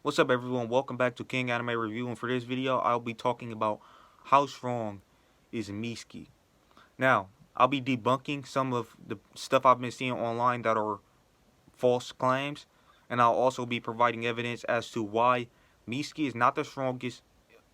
What's up, everyone? Welcome back to King Anime Review, and for this video, I'll be talking about how strong is Mitsuki. Now, I'll be debunking some of the stuff I've been seeing online that are false claims, and I'll also be providing evidence as to why Mitsuki is not the strongest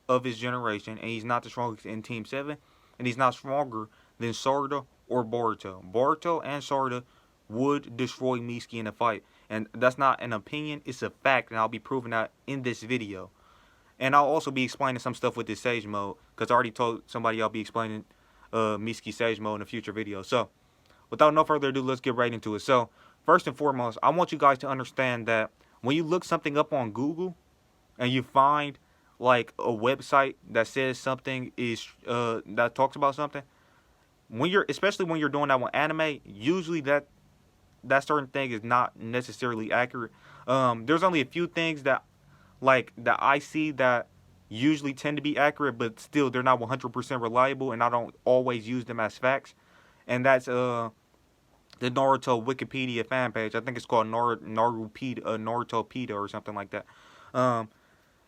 of his generation, and he's not the strongest in Team 7, and he's not stronger than Sarada or Boruto. Boruto and Sarada would destroy Mitsuki in a fight, and that's not an opinion, it's a fact, and I'll be proving that in this video. And I'll also be explaining some stuff with this Sage mode, because I already told somebody I'll be explaining Mitsuki Sage mode in a future video. So, without no further ado, let's get right into it. So, first and foremost, I want you guys to understand that when you look something up on Google, and you find like a website that says something is that talks about something, when you're especially when you're doing that with anime, usually that certain thing is not necessarily accurate. There's only a few things that I see that usually tend to be accurate, but still they're not 100% reliable, and I don't always use them as facts. And that's the Naruto Wikipedia fan page. I think it's called Narutopedia or something like that. Um,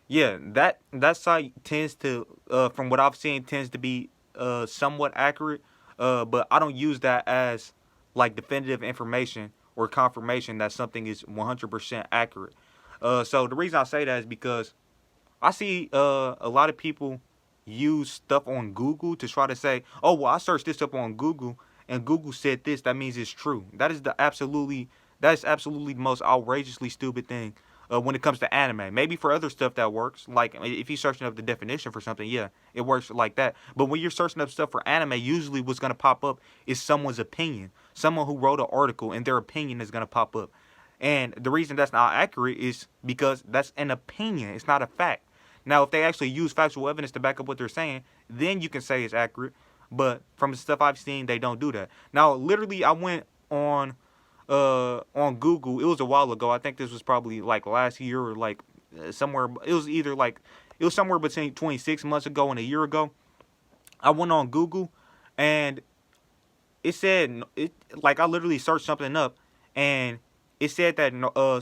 yeah, that site tends to, from what I've seen, tends to be somewhat accurate. But I don't use that as like definitive information or confirmation that something is 100% accurate. So the reason I say that is because I see a lot of people use stuff on Google to try to say, "Oh, well, I searched this up on Google and Google said this. That means it's true." That is absolutely the most outrageously stupid thing when it comes to anime. Maybe for other stuff that works, like if you're searching up the definition for something, yeah, it works like that. But when you're searching up stuff for anime, usually what's gonna pop up is someone's opinion, someone who wrote an article, and their opinion is gonna pop up. And the reason that's not accurate is because that's an opinion. It's not a fact. Now, if they actually use factual evidence to back up what they're saying, then you can say it's accurate. But from the stuff I've seen, they don't do that. Now, literally, I went on Google. It was a while ago. I think this was probably like last year or like somewhere. It was either like it was somewhere between 26 months ago and a year ago. I went on Google, and it said it like I literally searched something up, and it said that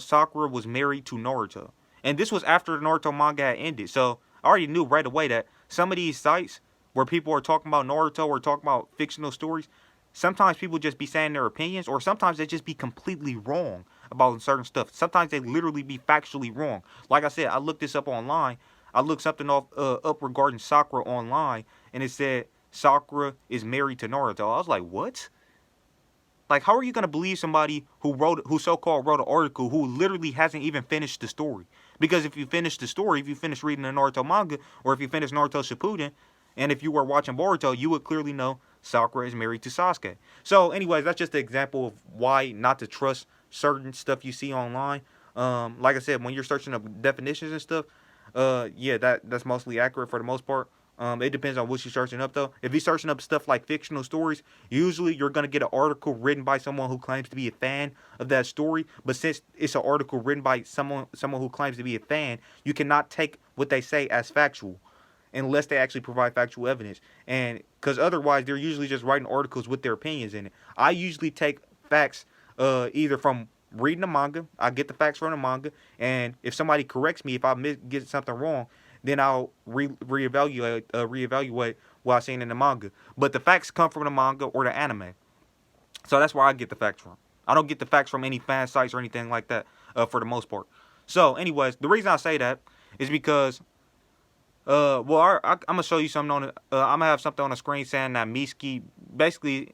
Sakura was married to Naruto, and this was after the Naruto manga had ended. So I already knew right away that some of these sites where people are talking about Naruto or talking about fictional stories, sometimes people just be saying their opinions, or sometimes they just be completely wrong about certain stuff. Sometimes they literally be factually wrong. Like I said, I looked this up online. I looked something up regarding Sakura online, and it said Sakura is married to Naruto. I was like, what? Like, how are you gonna believe somebody who so-called wrote an article who literally hasn't even finished the story? Because if you finish the story, if you finish reading the Naruto manga, or if you finish Naruto Shippuden, and if you were watching Boruto, you would clearly know Sakura is married to Sasuke. So, anyways, that's just an example of why not to trust certain stuff you see online. Like I said, when you're searching up definitions and stuff, yeah, that's mostly accurate for the most part. It depends on what you're searching up though. If you're searching up stuff like fictional stories, usually you're gonna get an article written by someone who claims to be a fan of that story. But since it's an article written by someone who claims to be a fan, you cannot take what they say as factual unless they actually provide factual evidence. And because otherwise, they're usually just writing articles with their opinions in it. I usually take facts either from reading the manga. I get the facts from the manga, and if somebody corrects me if I get something wrong, then I'll reevaluate what I've seen in the manga. But the facts come from the manga or the anime, so that's where I get the facts from. I don't get the facts from any fan sites or anything like that for the most part. So, anyways, the reason I say that is because I'm gonna show you something on it. I'm gonna have something on the screen saying that Mitsuki, basically,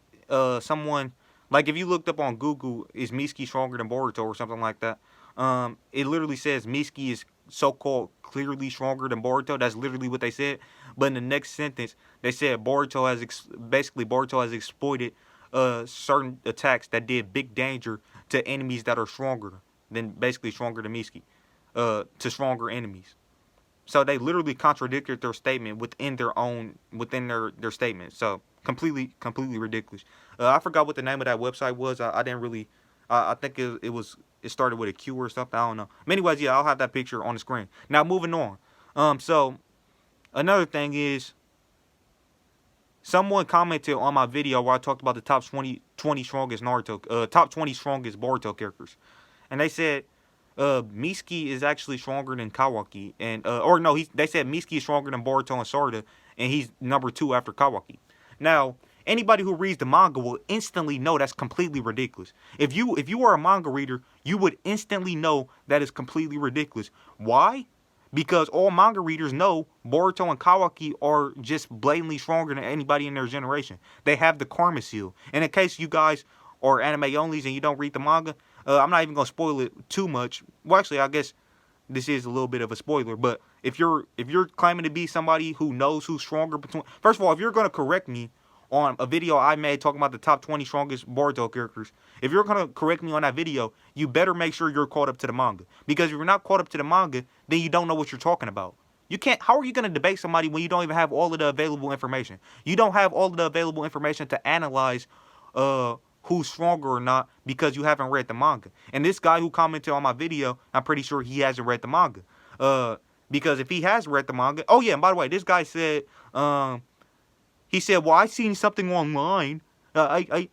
someone like if you looked up on Google, is Mitsuki stronger than Boruto or something like that? It literally says Mitsuki is so-called clearly stronger than Boruto. That's literally what they said. But in the next sentence, they said basically Boruto has exploited certain attacks that did big danger to enemies that are stronger than Mitsuki, to stronger enemies. So they literally contradicted their statement within their statement. So completely ridiculous. I forgot what the name of that website was. I didn't really. I think it started with a Q or something. I don't know. But anyways, yeah, I'll have that picture on the screen. Now moving on. So another thing is someone commented on my video where I talked about the top 20 strongest top 20 strongest Boruto characters, and they said Mitsuki is actually stronger than Kawaki, and or no, they said Mitsuki is stronger than Boruto and Sarada, and he's number 2 after Kawaki. Now, anybody who reads the manga will instantly know that's completely ridiculous. If you are a manga reader, you would instantly know that is completely ridiculous. Why? Because all manga readers know Boruto and Kawaki are just blatantly stronger than anybody in their generation. They have the Karma Seal. And in case you guys are anime onlys and you don't read the manga, I'm not even gonna spoil it too much. Well, actually, I guess this is a little bit of a spoiler. But if you're claiming to be somebody who knows who's stronger between, first of all, if you're gonna correct me on a video I made talking about the top 20 strongest Boruto characters, if you're gonna correct me on that video, you better make sure you're caught up to the manga. Because if you're not caught up to the manga, then you don't know what you're talking about. You can't. How are you gonna debate somebody when you don't even have all of the available information? You don't have all of the available information to analyze who's stronger or not because you haven't read the manga. And this guy who commented on my video, I'm pretty sure he hasn't read the manga. Because if he has read the manga, oh yeah, and by the way, this guy said, he said, well, I seen something online. I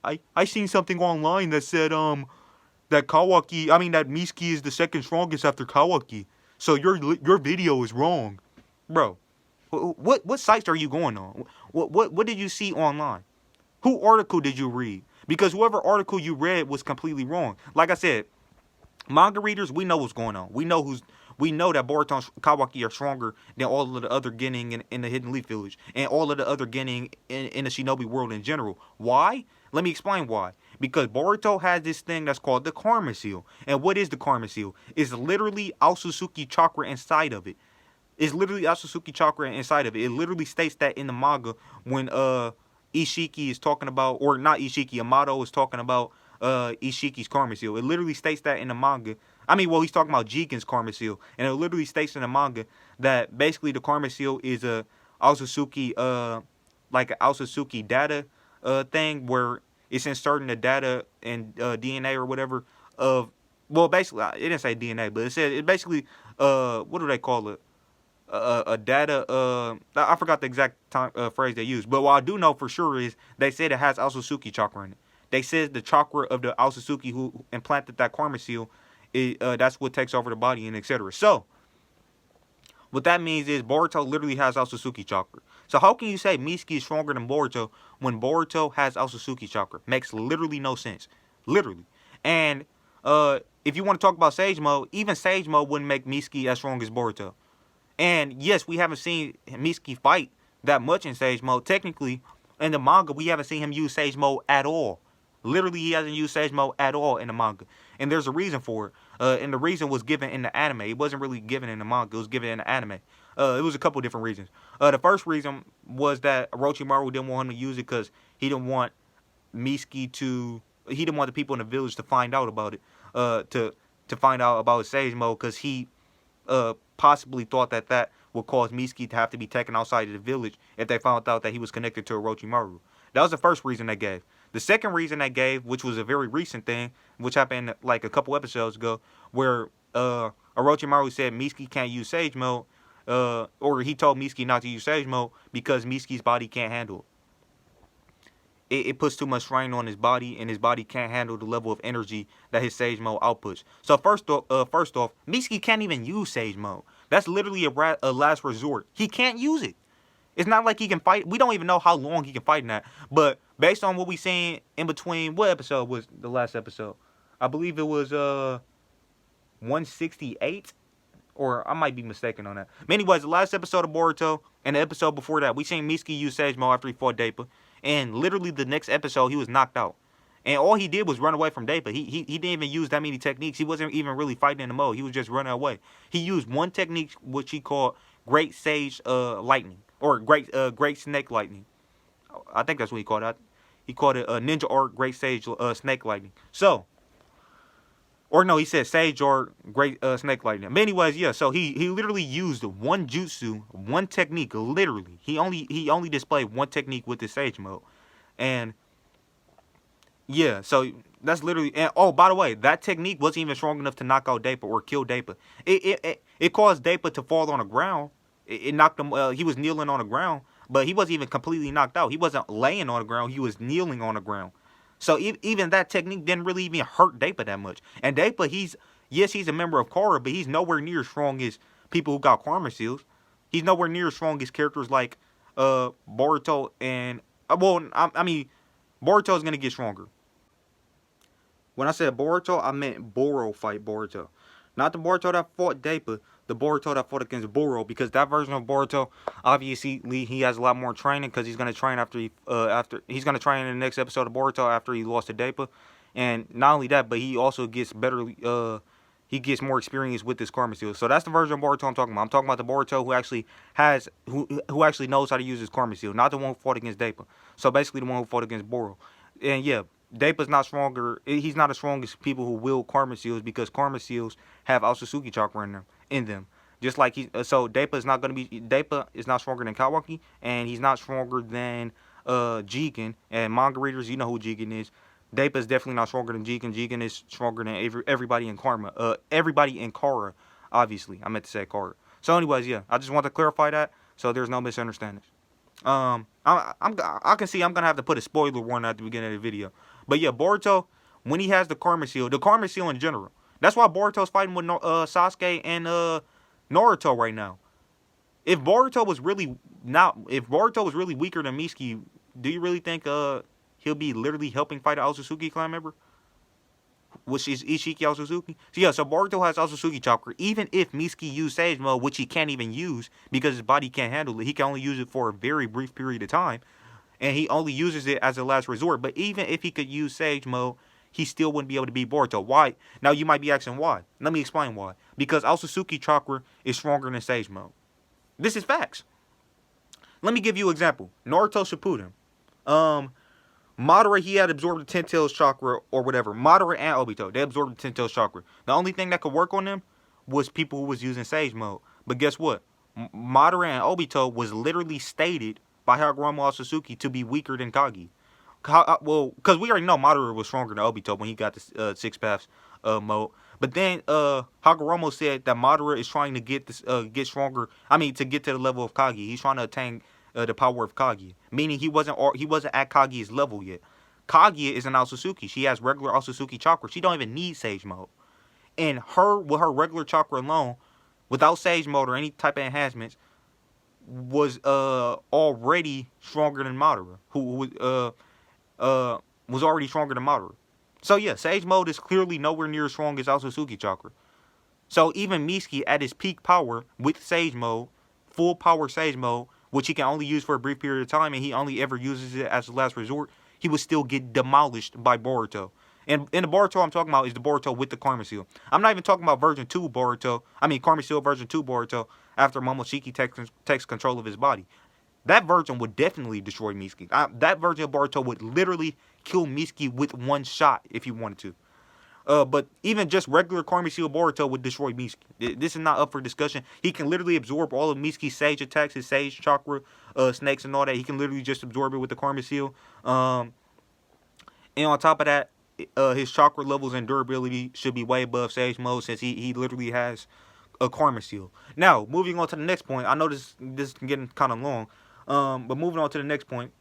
seen something online that said that Mitsuki is the second strongest after Kawaki. So your video is wrong, bro. What sites are you going on? What did you see online? Who article did you read? Because whoever article you read was completely wrong. Like I said, manga readers, we know what's going on. We know that Boruto and Kawaki are stronger than all of the other Genin in the Hidden Leaf Village and all of the other Genin in the Shinobi world in general. Why? Let me explain why. Because Boruto has this thing that's called the Karma Seal. And what is the Karma Seal? It's literally Aotsutsuki chakra inside of it. It's literally Aotsutsuki chakra inside of it. It literally states that in the manga when Ishiki is talking about, or not Ishiki, Yamato is talking about Ishiki's Karma Seal. It literally states that in the manga. He's talking about Jigen's Karma Seal, and it literally states in the manga that basically the Karma Seal is a Aotsutsuki, like an Aotsutsuki data thing where it's inserting the data and DNA or whatever of, well, basically it didn't say DNA, but it said it basically what do they call it? A data, I forgot the exact phrase they used, but what I do know for sure is they said it has Aotsutsuki chakra in it. They said the chakra of the Aotsutsuki who implanted that Karma Seal, that's what takes over the body and etc. So, what that means is Boruto literally has Aotsutsuki chakra. So how can you say Mitsuki is stronger than Boruto when Boruto has Aotsutsuki chakra? Makes literally no sense. Literally. And if you want to talk about Sage Mode, even Sage Mode wouldn't make Mitsuki as strong as Boruto. And yes, we haven't seen Mitsuki fight that much in Sage Mode. Technically, in the manga, we haven't seen him use Sage Mode at all. Literally, he hasn't used Sage Mode at all in the manga. And there's a reason for it. And the reason was given in the anime. It wasn't really given in the manga. It was given in the anime. It was a couple different reasons. The first reason was that Orochimaru didn't want him to use it because he didn't want Mitsuki to... He didn't want the people in the village to find out about it. To find out about Sage Mode because he... possibly thought that would cause Mitsuki to have to be taken outside of the village if they found out that he was connected to Orochimaru. That was the first reason they gave. The second reason they gave, which was a very recent thing, which happened like a couple episodes ago, where Orochimaru said Mitsuki can't use Sage Mode, or he told Mitsuki not to use Sage Mode because Mitsuki's body can't handle it. It puts too much strain on his body, and his body can't handle the level of energy that his Sage Mode outputs. So first off, Mitsuki can't even use Sage Mode. That's literally a last resort. He can't use it. It's not like he can fight. We don't even know how long he can fight in that. But based on what we seen in between, what episode was the last episode? I believe it was 168, or I might be mistaken on that. But anyways, the last episode of Boruto and the episode before that, we seen Mitsuki use Sage Mode after he fought Dappa. And literally the next episode, he was knocked out. And all he did was run away from Dappa. He didn't even use that many techniques. He wasn't even really fighting in the mode. He was just running away. He used one technique, which he called Great Sage Lightning. Or Great Snake Lightning. I think that's what he called it. He called it Ninja Art Great Sage Snake Lightning. So, or no, he said Sage Art Great Snake Lightning. But anyways, yeah. So he literally used one jutsu, one technique. Literally, he only displayed one technique with the Sage Mode, and yeah. So that's literally. And oh, by the way, that technique wasn't even strong enough to knock out Dappa or kill Dappa. It caused Dappa to fall on the ground. It knocked him. He was kneeling on the ground, but he wasn't even completely knocked out. He wasn't laying on the ground. He was kneeling on the ground. So even that technique didn't really even hurt Dappa that much. And Dappa, Yes, he's a member of Korra, but he's nowhere near as strong as people who got karma seals. He's nowhere near as strong as characters like Boruto and I mean Boruto's gonna get stronger. When I said Boruto, I meant Boro fight Boruto. Not the Boruto that fought Dappa, the Boruto that fought against Boro, because that version of Boruto, obviously, he has a lot more training because he's gonna train after he's gonna train in the next episode of Boruto after he lost to Dappa, and not only that, but he also gets better. He gets more experience with this karma seal. So that's the version of Boruto I'm talking about. I'm talking about the Boruto who actually who actually knows how to use his karma seal, not the one who fought against Dappa. So basically, the one who fought against Boro. And yeah, Dappa's not stronger. He's not as strong as people who wield karma seals because karma seals have Otsutsuki chakra in them. Just like Dappa is not stronger than Kawaki, and he's not stronger than Jigen. And manga readers, you know who Jigen is. Dappa is definitely not stronger than Jigen. Jigen is stronger than everybody in Karma. Everybody in Korra, obviously. I meant to say Korra. So, anyways, yeah, I just want to clarify that so there's no misunderstandings. I can see I'm gonna have to put a spoiler warning at the beginning of the video. But yeah, Boruto, when he has the karma seal in general. That's why Boruto's fighting with Sasuke and Naruto right now. If Boruto was really weaker than Mitsuki, do you really think he'll be literally helping fight an Otsutsuki clan member? Which is Ishiki Otsutsuki. So yeah, so Boruto has Otsutsuki chakra. Even if Mitsuki used Sage Mode, which he can't even use because his body can't handle it, he can only use it for a very brief period of time. And he only uses it as a last resort. But even if he could use Sage Mode, he still wouldn't be able to beat Boruto. Why? Now you might be asking why. Let me explain why. Because Otsutsuki chakra is stronger than Sage Mode. This is facts. Let me give you an example. Naruto Shippuden. Madara, he had absorbed the Ten Tails chakra or whatever. Madara and Obito, they absorbed the Ten Tails chakra. The only thing that could work on them was people who was using Sage Mode. But guess what? Madara and Obito was literally stated by Hagoromo Otsutsuki to be weaker than Kage. Well, because we already know Madara was stronger than Obito when he got the Six Paths mode. But then Hagoromo said that Madara is trying to get stronger. I mean, to get to the level of Kage. He's trying to attain the power of Kage, meaning he wasn't at Kage's level yet. Kage is an Otsutsuki. She has regular Otsutsuki chakra. She don't even need Sage Mode. And with her regular chakra alone, without Sage Mode or any type of enhancements, was already stronger than Madara, who was already stronger than Madara. So yeah, Sage Mode is clearly nowhere near as strong as Otsutsuki chakra. So even Mitsuki at his peak power with Sage Mode, full power Sage Mode, which he can only use for a brief period of time, and he only ever uses it as a last resort, he would still get demolished by Boruto. And the Boruto I'm talking about is the Boruto with the Karma Seal. I'm not even talking about version 2 Boruto. I mean Karma Seal version 2 Boruto after Momoshiki takes control of his body. That version would definitely destroy Mitsuki. That version of Boruto would literally kill Mitsuki with one shot if he wanted to. But even just regular Karma Seal Boruto would destroy Mitsuki. This is not up for discussion. He can literally absorb all of Mitsuki's Sage attacks, his Sage chakra, snakes and all that. He can literally just absorb it with the Karma Seal. And on top of that, his chakra levels and durability should be way above Sage Mode since he literally has a Karma Seal. Now, moving on to the next point. I know this is getting kind of long. But moving on to the next point.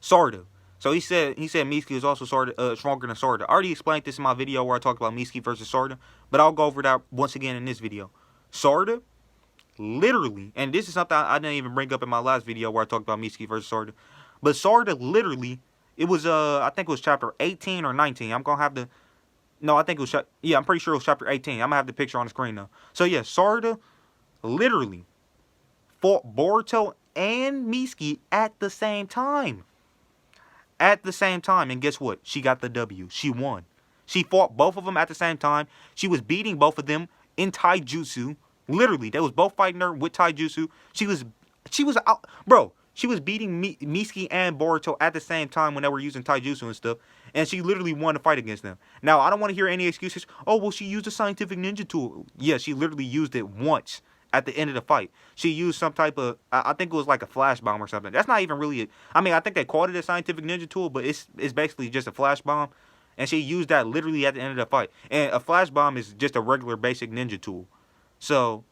Sarada. So he said Mitsuki is also stronger than Sarada. I already explained this in my video where I talked about Mitsuki versus Sarada, but I'll go over that once again in this video. Sarada, literally, and this is something I didn't even bring up in my last video where I talked about Mitsuki versus Sarada, but Sarada literally, it was I think it was chapter 18 or 19. I'm gonna have the, no, I think it was I'm pretty sure it was chapter 18. I'm gonna have the picture on the screen now. So yeah, Sarada literally fought Boruto and Mitsuki at the same time. And guess what? She got the W. She won. She fought both of them at the same time. She was beating both of them in taijutsu. Literally, they was both fighting her with taijutsu. She was out, bro. She was beating Mitsuki and Boruto at the same time when they were using taijutsu and stuff. And she literally won the fight against them. Now, I don't want to hear any excuses. Oh, well, she used a scientific ninja tool. Yeah, she literally used it once. At the end of the fight, she used some type of, I think it was like a flash bomb or something. That's not even really, I mean, I think they called it a scientific ninja tool, but it's basically just a flash bomb. And she used that literally at the end of the fight. And a flash bomb is just a regular basic ninja tool. So,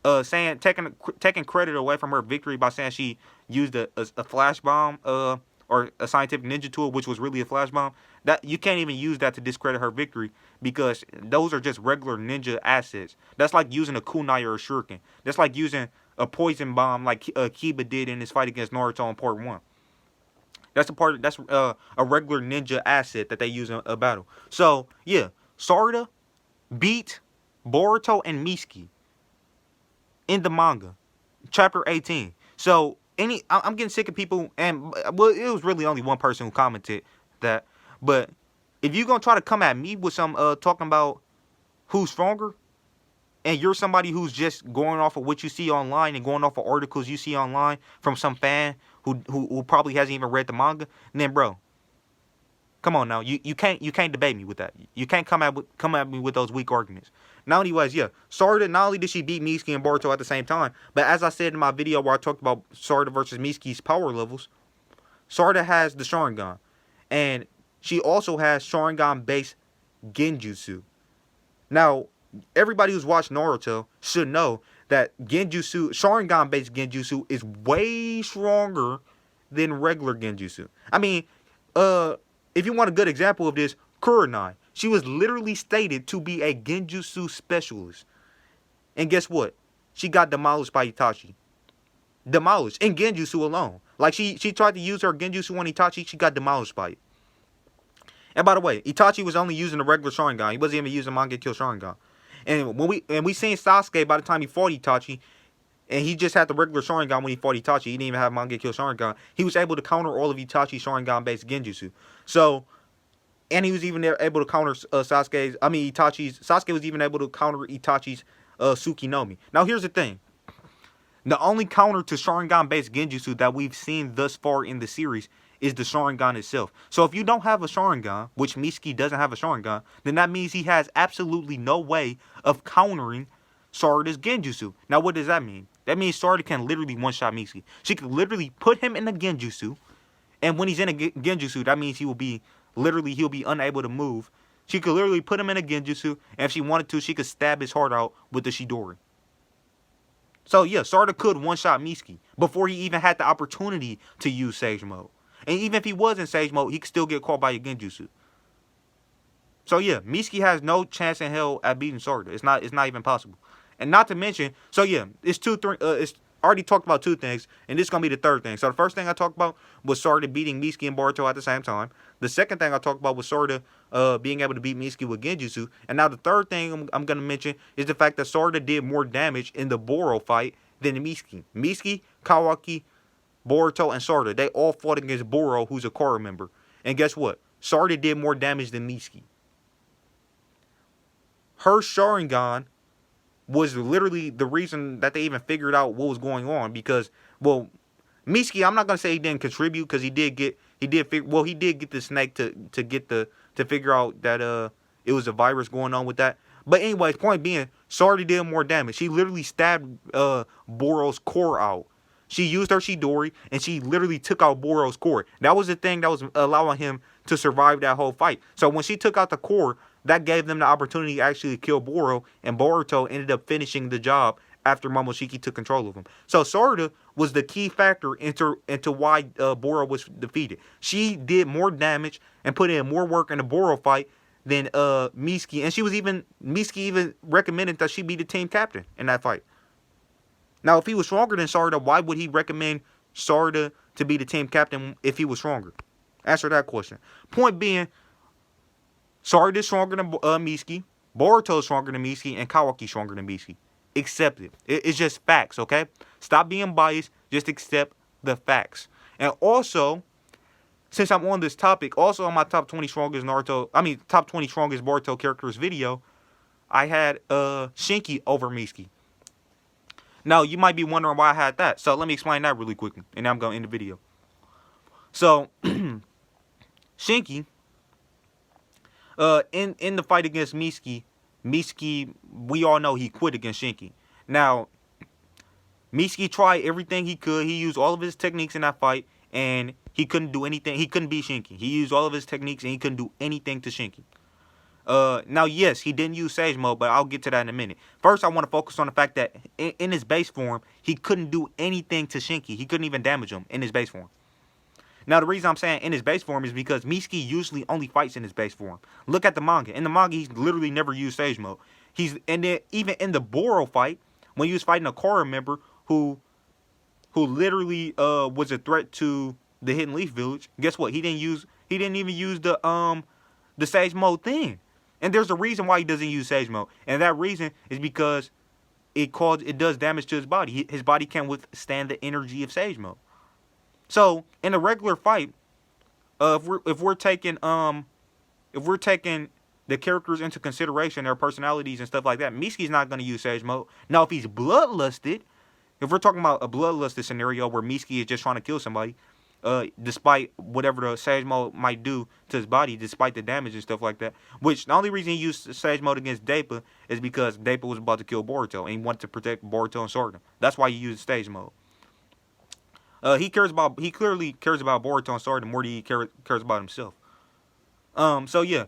taking credit away from her victory by saying she used a flash bomb, or a scientific ninja tool, which was really a flash bomb, That you can't even use that to discredit her victory because those are just regular ninja assets. That's like using a kunai or a shuriken. That's like using a poison bomb like Kiba did in his fight against Naruto in part 1. That's a regular ninja asset that they use in a battle. So yeah, Sarada beat Boruto and Mitsuki in the manga, chapter 18. So I'm getting sick of people, and well, it was really only one person who commented that. But if you're gonna try to come at me with some talking about who's stronger, and you're somebody who's just going off of what you see online and going off of articles you see online from some fan who probably hasn't even read the manga, then bro, come on now, you can't debate me with that. You can't come at me with those weak arguments. Now, anyways, yeah, Sarada, not only did she beat Mitsuki and Boruto at the same time, but as I said in my video where I talked about Sarada versus Mitsuki's power levels, Sarada has the Sharingan, and she also has Sharingan-based Genjutsu. Now, everybody who's watched Naruto should know that Genjutsu, Sharingan-based Genjutsu, is way stronger than regular Genjutsu. I mean, if you want a good example of this, Kurenai. She was literally stated to be a Genjutsu specialist. And guess what? She got demolished by Itachi. Demolished in Genjutsu alone. Like she tried to use her Genjutsu on Itachi, she got demolished by it. And by the way, Itachi was only using the regular Sharingan. He wasn't even using Mangekyo Sharingan. And we seen Sasuke by the time he fought Itachi, and he just had the regular Sharingan when he fought Itachi. He didn't even have Mangekyo Sharingan. He was able to counter all of Itachi's Sharingan-based Genjutsu. So, and he was even able to counter Itachi's. Sasuke was even able to counter Itachi's Tsukuyomi. Now, here's the thing. The only counter to Sharingan-based Genjutsu that we've seen thus far in the series is the Sharingan itself. So if you don't have a Sharingan, which Mitsuki doesn't have a Sharingan, then that means he has absolutely no way of countering Sarada's Genjutsu. Now, what does that mean? That means Sarada can literally one-shot Mitsuki. She could literally put him in a Genjutsu, and when he's in a Genjutsu, that means he'll be unable to move. She could literally put him in a Genjutsu, and if she wanted to, she could stab his heart out with the Chidori. So yeah, Sarada could one-shot Mitsuki before he even had the opportunity to use Sage Mode. And even if he was in Sage Mode, he could still get caught by a Genjutsu. So yeah, Mitsuki has no chance in hell at beating Sarada. It's not even possible. And not to mention, so yeah, it's already talked about two things, and this is gonna be the third thing. So the first thing I talked about was Sarada beating Mitsuki and Boruto at the same time. The second thing I talked about was Sarada being able to beat Mitsuki with Genjutsu. And now the third thing I'm gonna mention is the fact that Sarada did more damage in the Boro fight than Mitsuki. Mitsuki, Kawaki, Boruto, and Sarada, they all fought against Boro, who's a Kara member. And guess what? Sarada did more damage than Mitsuki. Her Sharingan was literally the reason that they even figured out what was going on, because, well, Mitsuki, I'm not gonna say he didn't contribute, because he did get the snake to figure out that it was a virus going on with that. But anyways, point being, Sarada did more damage. She literally stabbed Boro's core out. She used her Chidori, and she literally took out Boro's core. That was the thing that was allowing him to survive that whole fight. So when she took out the core, that gave them the opportunity to actually kill Boro, and Boruto ended up finishing the job after Momoshiki took control of him. So Sarada was the key factor into why Boro was defeated. She did more damage and put in more work in the Boro fight than Mitsuki, and Mitsuki even recommended that she be the team captain in that fight. Now, if he was stronger than Sarada, why would he recommend Sarada to be the team captain if he was stronger? Answer that question. Point being, Sarada is stronger than Mitsuki, Boruto is stronger than Mitsuki, and Kawaki is stronger than Mitsuki. Accept it. It's just facts, okay? Stop being biased. Just accept the facts. And also, since I'm on this topic, also on my top 20 strongest Boruto characters video, I had Shinki over Mitsuki. Now, you might be wondering why I had that. So, let me explain that really quickly. And then I'm going to end the video. So, Shinki, in the fight against Mitsuki, we all know he quit against Shinki. Now, Mitsuki tried everything he could. He used all of his techniques in that fight, and he couldn't do anything. He couldn't beat Shinki. He used all of his techniques, and he couldn't do anything to Shinki. Now, yes, he didn't use Sage Mode, but I'll get to that in a minute. First, I want to focus on the fact that in his base form, he couldn't do anything to Shinki. He couldn't even damage him in his base form. Now, the reason I'm saying in his base form is because Mitsuki usually only fights in his base form. Look at the manga. In the manga, he's literally never used Sage Mode. And then even in the Boro fight, when he was fighting a Korra member who literally was a threat to the Hidden Leaf Village, guess what? He didn't even use the Sage Mode thing. And there's a reason why he doesn't use Sage Mode. And that reason is because it does damage to his body. His body can't withstand the energy of Sage Mode. So in a regular fight, if we're taking the characters into consideration, their personalities and stuff like that, Mitsuki's not going to use Sage Mode. Now, if he's bloodlusted, if we're talking about a bloodlusted scenario where Mitsuki is just trying to kill somebody, despite whatever the Sage Mode might do to his body, despite the damage and stuff like that, which the only reason he used Sage Mode against Dappa is because Dappa was about to kill Boruto, and he wanted to protect Boruto and Sarada. That's why he used Sage Mode. He clearly cares about Boruto and Sarada more than he cares about himself. So yeah,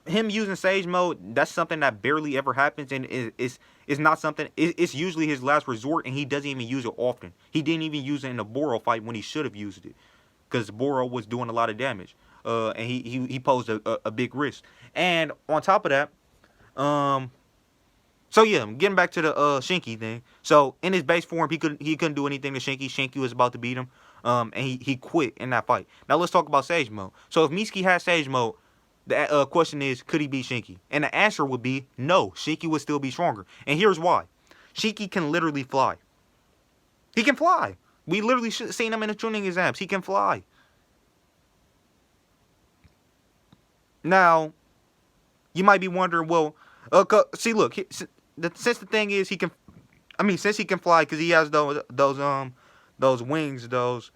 him using Sage Mode, that's something that barely ever happens, and it's not something. It's usually his last resort, and he doesn't even use it often. He didn't even use it in the Boro fight when he should have used it, because Boro was doing a lot of damage, and he posed a big risk. And on top of that, so yeah, getting back to the Shinki thing. So in his base form, he couldn't do anything to Shinki. Shinki was about to beat him, and he quit in that fight. Now let's talk about Sage Mode. So if Mitsuki had Sage Mode, the question is, could he beat Shinki? And the answer would be no. Shinki would still be stronger. And here's why. Shinki can literally fly. He can fly. We literally seen him in the tuning exams. He can fly. Now, you might be wondering, well, see, look, since the thing is since he can fly, because he has those wings, those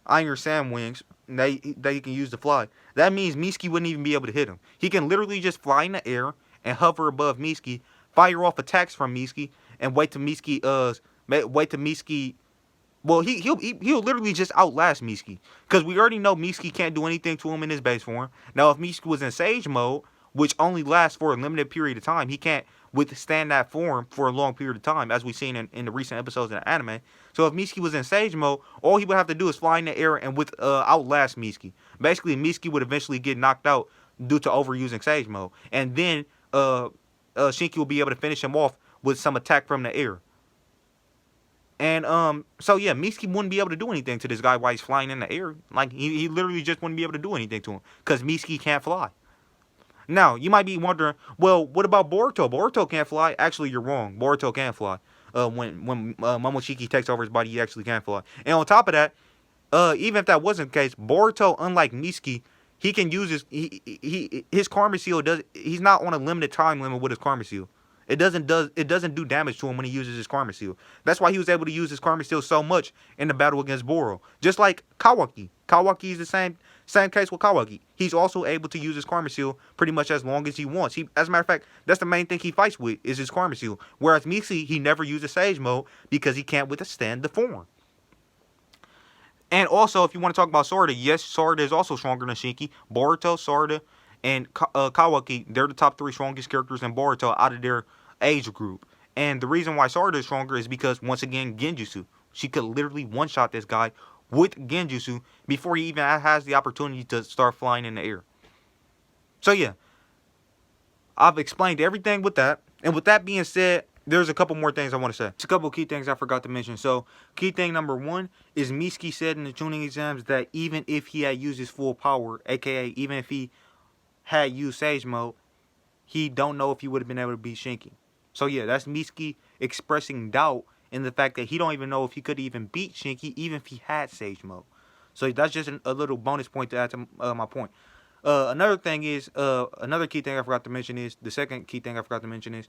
Iron Sam wings that he can use to fly. That means Mitsuki wouldn't even be able to hit him. He can literally just fly in the air and hover above Mitsuki, fire off attacks from Mitsuki, and wait till Mitsuki. Well, he'll literally just outlast Mitsuki, because we already know Mitsuki can't do anything to him in his base form. Now, if Mitsuki was in Sage Mode, which only lasts for a limited period of time, he can't withstand that form for a long period of time, as we've seen in the recent episodes of the anime. So if Mitsuki was in Sage Mode, all he would have to do is fly in the air and outlast Mitsuki. Basically, Mitsuki would eventually get knocked out due to overusing Sage Mode. And then Shinki will be able to finish him off with some attack from the air. And so yeah, Mitsuki wouldn't be able to do anything to this guy while he's flying in the air. Like, he literally just wouldn't be able to do anything to him, because Mitsuki can't fly. Now, you might be wondering, well, what about Boruto? Boruto can't fly. Actually, you're wrong. Boruto can fly. When Momoshiki takes over his body, he actually can fly. And on top of that, even if that wasn't the case, Boruto, unlike Mitsuki, he can use his Karma Seal. He's not on a limited time limit with his Karma Seal. It doesn't do damage to him when he uses his Karma Seal. That's why he was able to use his Karma Seal so much in the battle against Boro. Just like Kawaki. Kawaki is the same case with Kawaki. He's also able to use his Karma Seal pretty much as long as he wants. As a matter of fact, that's the main thing he fights with, is his Karma Seal. Whereas Mitsuki, he never uses Sage Mode because he can't withstand the form. And also, if you want to talk about Sarada, yes, Sarada is also stronger than Shinki. Boruto, Sarada, and Kawaki, they're the top 3 strongest characters in Boruto out of their age group. And the reason why Sarada is stronger is because, once again, Genjutsu. She could literally one-shot this guy with Genjutsu before he even has the opportunity to start flying in the air. So yeah, I've explained everything with that. And with that being said, there's a couple more things I want to say. It's a couple key things I forgot to mention. So, key thing number 1 is Mitsuki said in the tuning exams that even if he had used his full power, aka even if he had used Sage Mode, he don't know if he would have been able to beat Shinki. So yeah, that's Mitsuki expressing doubt in the fact that he don't even know if he could even beat Shinki even if he had Sage Mode. So that's just a little bonus point to add to my point. Another thing is, another key thing I forgot to mention is, the second key thing I forgot to mention is,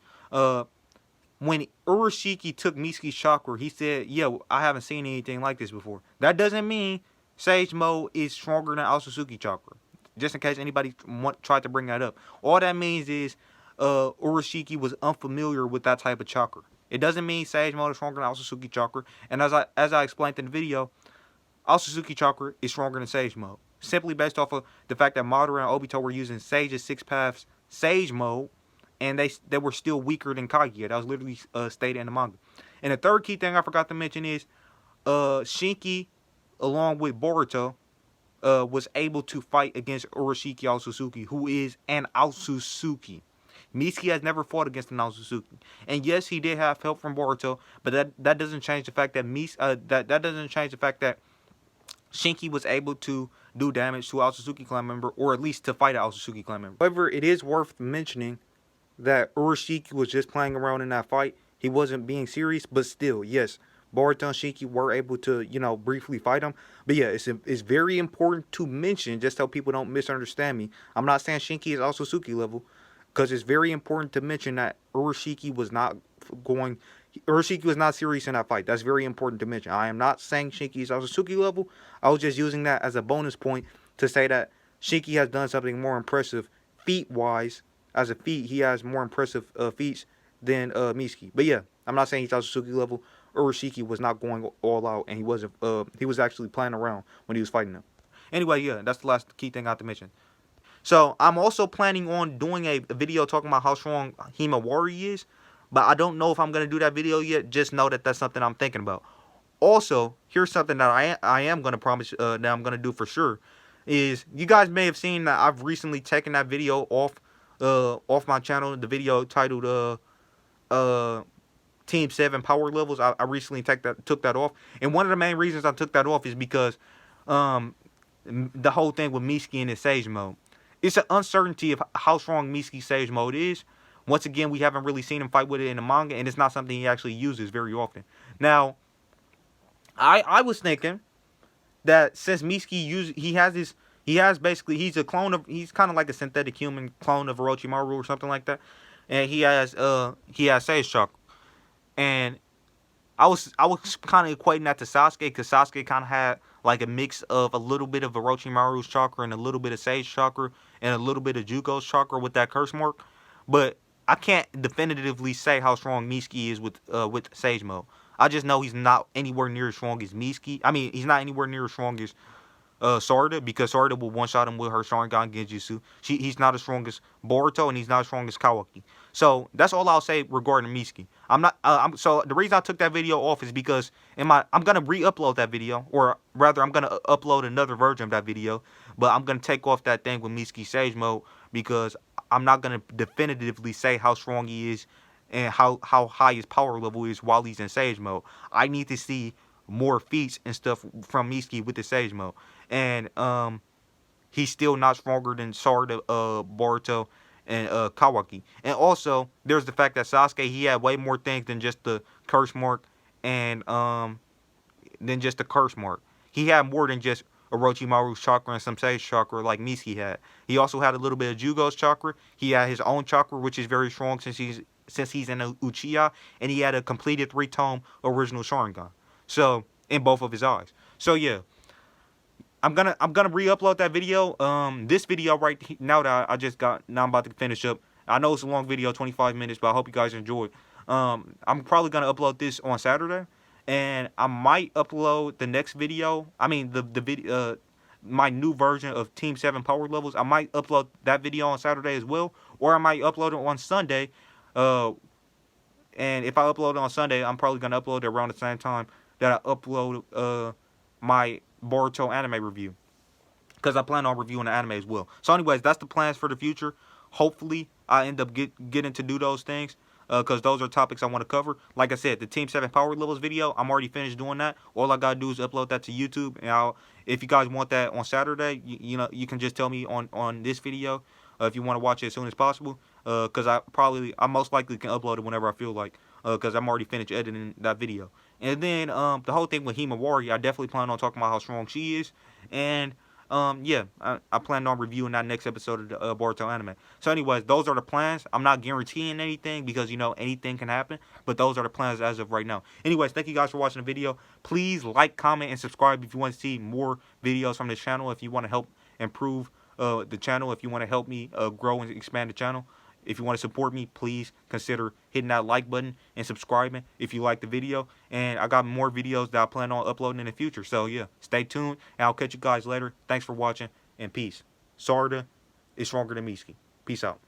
when Urashiki took Mitsuki's chakra, he said, yo, I haven't seen anything like this before. That doesn't mean Sage Mode is stronger than Aotsutsuki chakra. Just in case anybody tried to bring that up. All that means is Urashiki was unfamiliar with that type of chakra. It doesn't mean Sage Mode is stronger than Aotsutsuki chakra. And as I explained in the video, Aotsutsuki chakra is stronger than Sage Mode. Simply based off of the fact that Madara and Obito were using Sage's 6 paths Sage Mode, and they were still weaker than Kaguya. That was literally stated in the manga. And the third key thing I forgot to mention is Shinki, along with Boruto, was able to fight against Urashiki Aotsutsuki, who is an Aotsutsuki. Mitsuki has never fought against an Aotsutsuki, and yes, he did have help from Boruto, but that doesn't change the fact that that doesn't change the fact that Shinki was able to do damage to an Aotsutsuki clan member, or at least to fight an Aotsutsuki clan member. However, it is worth mentioning that Urashiki was just playing around in that fight. He wasn't being serious, but still, yes, Boruto and Shinki were able to, briefly fight him. But yeah, it's very important to mention, just so people don't misunderstand me. I'm not saying Shinki is Aotsutsuki level, because it's very important to mention that Urashiki was not serious in that fight. That's very important to mention. I am not saying Shinki is Aotsutsuki level. I was just using that as a bonus point to say that Shinki has done something more impressive feat-wise. As a feat, he has more impressive feats than Mitsuki. But yeah, I'm not saying he's Aotsutsuki level. Urashiki was not going all out, and he wasn't. He was actually playing around when he was fighting him. Anyway, yeah, that's the last key thing I have to mention. So I'm also planning on doing a video talking about how strong Himawari is, but I don't know if I'm gonna do that video yet. Just know that that's something I'm thinking about. Also, here's something that I am gonna promise that I'm gonna do for sure. Is you guys may have seen that I've recently taken that video off my channel. The video titled Team 7 Power Levels. I recently took that off, and one of the main reasons I took that off is because the whole thing with Mitsuki in his Sage Mode. It's an uncertainty of how strong Mitsuki's Sage Mode is. Once again, we haven't really seen him fight with it in the manga, and it's not something he actually uses very often. Now, I was thinking that since Mitsuki he's a clone of, he's kind of like a synthetic human clone of Orochimaru or something like that, and he has Sage Chakra, and I was kind of equating that to Sasuke, because Sasuke kind of had like a mix of a little bit of Orochimaru's chakra and a little bit of Sage Chakra and a little bit of Jugo's chakra with that curse mark. But I can't definitively say how strong Mitsuki is with Sage Mode. I just know he's not anywhere near as strong as Mitsuki. I mean, he's not anywhere near as strong as Sarada, because Sarada will one-shot him with her Sharingan Genjutsu. He's not as strong as Boruto, and he's not as strong as Kawaki. So that's all I'll say regarding Mitsuki. So the reason I took that video off is because I'm gonna re-upload that video, or rather, I'm gonna upload another version of that video. But I'm gonna take off that thing with Mitsuki Sage Mode, because I'm not gonna definitively say how strong he is and how high his power level is while he's in Sage Mode. I need to see more feats and stuff from Mitsuki with the Sage Mode. And he's still not stronger than Sarada, Boruto, and Kawaki. And also, there's the fact that Sasuke, he had way more things than just the curse mark and He had more than just Orochimaru's chakra and some Sage chakra like Mitsuki had. He also had a little bit of Jugo's chakra. He had his own chakra, which is very strong since he's in Uchiha, and he had a completed 3-tome original Sharingan. So, in both of his eyes. So yeah, I'm gonna re-upload that video. This video right now that now I'm about to finish up. I know it's a long video, 25 minutes, but I hope you guys enjoyed. I'm probably gonna upload this on Saturday, and I might upload the next video. I mean the video, my new version of Team 7 Power Levels. I might upload that video on Saturday as well, or I might upload it on Sunday. And if I upload it on Sunday, I'm probably gonna upload it around the same time that I upload my Boruto anime review, because I plan on reviewing the anime as well. So anyways, that's the plans for the future. Hopefully I end up getting to do those things, because those are topics I want to cover. Like I said, the Team 7 Power Levels video, I'm already finished doing that. All I gotta do is upload that to YouTube, and if you guys want that on Saturday, you can just tell me on this video if you want to watch it as soon as possible, because I most likely can upload it whenever I feel like, because I'm already finished editing that video. And then the whole thing with Himawari, I definitely plan on talking about how strong she is. And yeah, I plan on reviewing that next episode of the Boruto anime. So anyways, those are the plans. I'm not guaranteeing anything, because anything can happen, but those are the plans as of right now. Anyways, thank you guys for watching the video. Please like, comment, and subscribe if you want to see more videos from this channel, if you want to help improve the channel, if you want to help me grow and expand the channel. If you want to support me, please consider hitting that like button and subscribing if you like the video. And I got more videos that I plan on uploading in the future. So yeah, stay tuned, and I'll catch you guys later. Thanks for watching, and peace. Sarada is stronger than Mitsuki. Peace out.